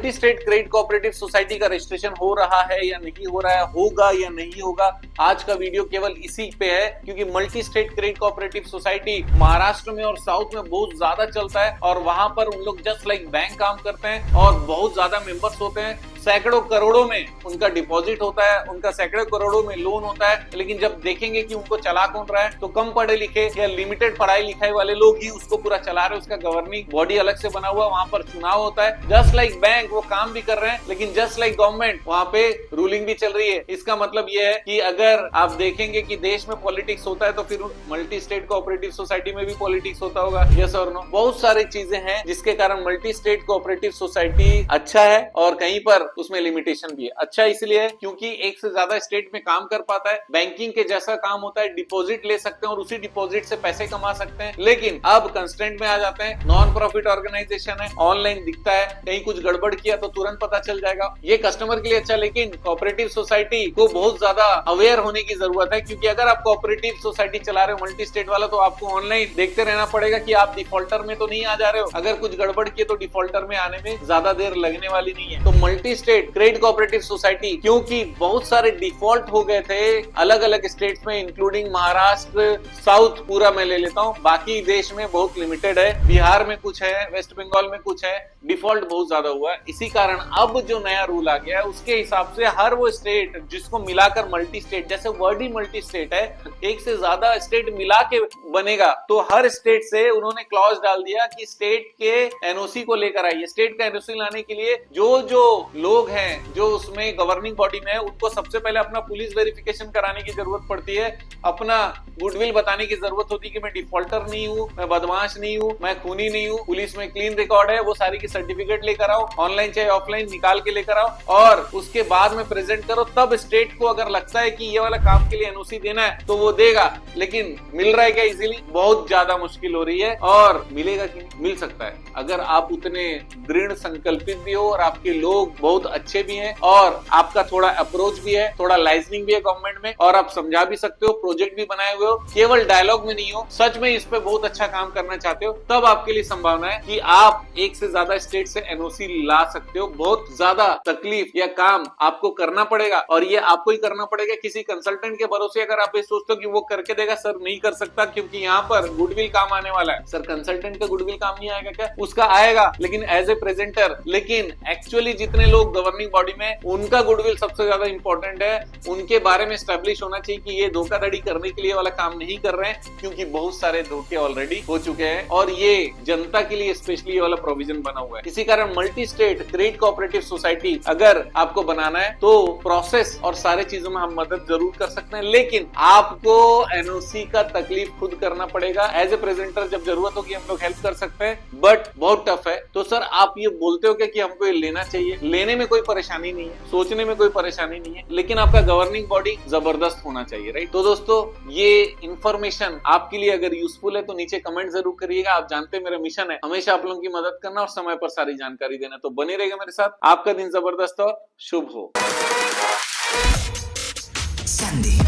Multi state credit cooperative society का registration हो रहा है या नहीं हो रहा है, होगा या नहीं होगा, आज का वीडियो केवल इसी पे है। क्योंकि multi state credit cooperative society Maharashtra में और साउथ में बहुत ज्यादा चलता है और वहां पर उन लोग जस्ट लाइक बैंक काम करते हैं और बहुत ज्यादा मेंबर्स होते हैं। सैकड़ों करोड़ों में उनका डिपॉजिट होता है, उनका सैकड़ों करोड़ों में लोन होता है। लेकिन जब देखेंगे कि उनको चला कौन रहा है, तो कम पढ़े लिखे या लिमिटेड पढ़ाई लिखाई वाले लोग ही उसको पूरा चला रहे हैं। उसका गवर्निंग बॉडी अलग से बना हुआ, वहां पर चुनाव होता है। जस्ट लाइक बैंक वो काम भी कर रहे हैं, लेकिन जस्ट लाइक गवर्नमेंट वहां पे रूलिंग भी चल रही है। इसका मतलब ये है कि अगर आप देखेंगे कि देश में पॉलिटिक्स होता है, तो फिर मल्टी स्टेट कोऑपरेटिव सोसाइटी में भी पॉलिटिक्स होता होगा। यस और नो? बहुत सारी चीजें हैं जिसके कारण मल्टी स्टेट कोऑपरेटिव सोसाइटी अच्छा है और कहीं पर उसमें लिमिटेशन भी है। अच्छा इसलिए है क्योंकि एक से ज्यादा स्टेट में काम कर पाता है, बैंकिंग के जैसा काम होता है, डिपॉजिट ले सकते हैं और उसी डिपॉजिट से पैसे कमा सकते हैं। लेकिन अब कंस्ट्रेंट में आ जाते हैं, नॉन प्रॉफिट ऑर्गेनाइजेशन है, ऑनलाइन दिखता है, कहीं कुछ गड़बड़ किया तो तुरंत पता चल जाएगा। ये कस्टमर के लिए अच्छा, लेकिन कोऑपरेटिव सोसाइटी को बहुत ज्यादा अवेयर होने की जरूरत है। क्योंकि अगर आप कोऑपरेटिव सोसाइटी चला रहे हो मल्टी स्टेट वाला, तो आपको ऑनलाइन देखते रहना पड़ेगा कि आप डिफॉल्टर में तो नहीं आ जा रहे हो। अगर कुछ गड़बड़ किए तो डिफॉल्टर में आने में ज्यादा देर लगने वाली नहीं है। तो multi state credit cooperative society, क्योंकि बहुत सारे डिफॉल्ट हो गए थे अलग अलग स्टेट्स में, इंक्लूडिंग महाराष्ट्र, साउथ पूरा मैं ले लेता हूँ, बाकी देश में बहुत लिमिटेड है, बिहार में कुछ है, वेस्ट बंगाल में कुछ है, डिफॉल्ट बहुत ज्यादा हुआ है। इसी कारण अब जो नया रूल आ गया है उसके हिसाब से हर वो स्टेट जिसको मिलाकर मल्टी स्टेट, जैसे वर्ड ही मल्टी स्टेट है, एक से ज्यादा स्टेट मिला के बनेगा, तो हर स्टेट से उन्होंने क्लॉज डाल दिया कि स्टेट के एनओसी को लेकर आइए। स्टेट का एनओसी लाने के लिए जो लोग हैं जो उसमें गवर्निंग बॉडी में है, उनको सबसे पहले अपना पुलिस वेरिफिकेशन कराने की जरूरत पड़ती है, अपना गुडविल बताने की जरूरत होती है कि मैं डिफॉल्टर नहीं हूँ, मैं बदमाश नहीं हूँ, मैं खूनी नहीं हूँ, पुलिस में क्लीन रिकॉर्ड है, वो सारी की सर्टिफिकेट लेकर आओ, ऑनलाइन चाहे ऑफलाइन निकाल के लेकर आओ और उसके बाद में प्रेजेंट करो। तब स्टेट को अगर लगता है कि ये वाला काम के लिए एनओसी देना है तो वो देगा। लेकिन मिल रहा है क्या इजीली? बहुत ज्यादा मुश्किल हो रही है। और मिलेगा कि मिल सकता है अगर आप उतने दृढ़ संकल्पित भी हो और आपके लोग बहुत अच्छे भी हैं और आपका थोड़ा अप्रोच भी है, थोड़ा लाइजनिंग भी है गवर्नमेंट में और आप समझा भी सकते हो, प्रोजेक्ट भी बनाए हुए हो, केवल डायलॉग में नहीं हो, सच में इस पे बहुत अच्छा काम करना चाहते हो, तब आपके लिए संभावना है कि आप एक से ज्यादा स्टेट से एनओसी ला सकते हो। बहुत ज्यादा तकलीफ या काम आपको करना पड़ेगा और ये आपको ही करना पड़ेगा। किसी कंसल्टेंट के भरोसे अगर आप ये सोचते हो कि वो करके देगा, सर नहीं कर सकता क्योंकि यहाँ पर गुडविल काम आने वाला है। सर कंसल्टेंट का गुडविल काम नहीं आएगा क्या? उसका आएगा, लेकिन एज ए प्रेजेंटर। लेकिन एक्चुअली जितने लोग गवर्निंग बॉडी में, उनका गुडविल सबसे ज्यादा इंपॉर्टेंट है। उनके बारे में स्टैब्लिश होना चाहिए कि ये धोखाधड़ी करने के लिए वाला काम नहीं कर रहे हैं, क्योंकि बहुत सारे धोखे ऑलरेडी हो चुके हैं और ये जनता के लिए स्पेशली ये वाला प्रोविजन बना हुआ है। इसी कारण multi state credit cooperative society अगर आपको बनाना है तो प्रोसेस और सारे चीजों में हम मदद जरूर कर सकते हैं, लेकिन आपको एनओसी का तकलीफ खुद करना पड़ेगा। एज ए प्रेजेंटर जब जरूरत होगी हम लोग हेल्प कर सकते हैं, बट बहुत टफ है। तो सर आप ये बोलते हो क्या कि हमको ये लेना चाहिए? लेने में कोई परेशानी नहीं है, सोचने में कोई परेशानी नहीं है, लेकिन आपका गवर्निंग बॉडी जबरदस्त होना चाहिए, राइट? तो दोस्तों ये इंफॉर्मेशन आपके लिए अगर यूजफुल है तो नीचे कमेंट जरूर करिएगा। आप जानते हैं मेरा मिशन है हमेशा आप लोगों की मदद करना और समय पर सारी जानकारी देना, तो बने रहेगा मेरे साथ। आपका दिन जबरदस्त और शुभ हो। Sunday.